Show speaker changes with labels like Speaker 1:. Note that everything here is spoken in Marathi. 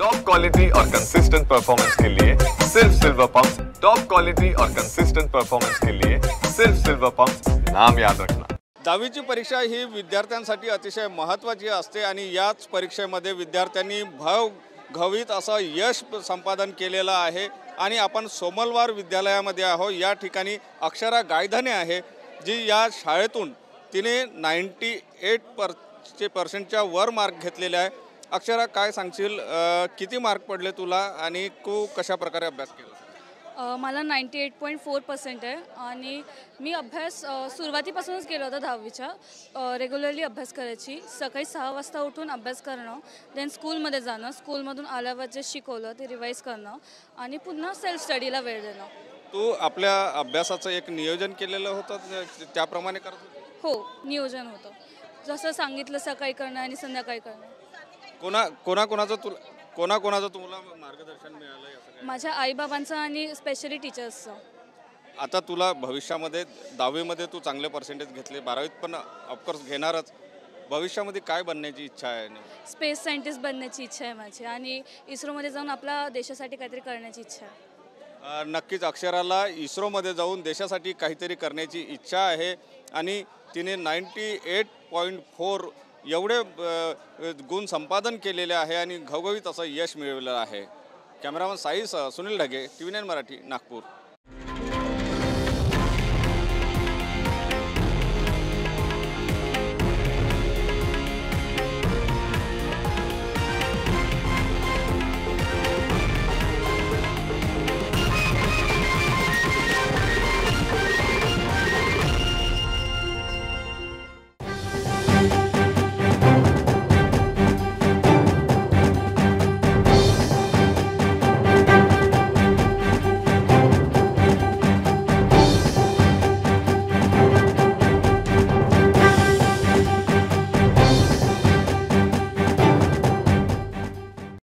Speaker 1: टॉप क्वालिटी और कंसिस्टेंट परफॉर्मेंस के लिए सिर्फ सिल्वर पंप्स। टॉप क्वालिटी और कंसिस्टेंट परफॉर्मेंस के लिए सिर्फ सिल्वर पंप्स, नाम याद रखना।
Speaker 2: दहावीची परीक्षा ही विद्यार्थ्यांसाठी अतिशय महत्त्वाची असते आणि याच परीक्षेमध्ये विद्यार्थ्यांनी घवघवीत असं यश संपादन केलेलं आहे। आणि आपण सोमलवार विद्यालयामध्ये आहोत। या ठिकाणी अक्षरा गायधने आहे, जी या शाळेतून तिने 98% वर मार्क घेतलेले आहे। अक्षरा, काय सांगशील, किती मार्क पडले तुला आणि तू कशा प्रकारे अभ्यास केला?
Speaker 3: मला 98.4% आहे आणि मी अभ्यास सुरुवातीपासूनच केला होता। दहावीच्या रेग्युलरली अभ्यास करायची, सकाळी 6 वाजता उठून अभ्यास करणं, देन स्कूलमध्ये जाणं, स्कूलमधून आल्यावर जे शिकवलं ते रिवाईज करणं आणि पुन्हा सेल्फ स्टडीला वेळ देणं।
Speaker 2: तू आपल्या अभ्यासाचं एक नियोजन केलेलं होतं, त्याप्रमाणे करत होती?
Speaker 3: हो, नियोजन होतं, जसं सांगितलं सकाळी करणं आणि संध्याकाळी करणं।
Speaker 2: कोणाकोणाचं तुम्हाला मार्गदर्शन मिळालं?
Speaker 3: माझ्या आईबाबांचं आणि स्पेशली टीचर्सचं।
Speaker 2: आता तुला भविष्यामध्ये 10वीमध्ये तू चांगले पर्सेंटेज घेतले, 12वीत पण ऑफकोर्स घेणारच। भविष्यामध्ये काय बनण्याची इच्छा आहे?
Speaker 3: स्पेस सायंटिस्ट बनण्याची इच्छा आहे माझी आणि इस्रोमध्ये जाऊन आपल्या देशासाठी काहीतरी करण्याची इच्छा आहे।
Speaker 2: नक्कीच अक्षराला इस्रोमध्ये जाऊन देशासाठी काहीतरी करण्याची इच्छा आहे आणि तिने 98.4 एवढे गुण संपादन केलेले आहे आणि घवघवीत असं यश मिळवलेलं आहे। कॅमेरामन साईसह सुनील ढगे, TV9 मराठी, नागपूर।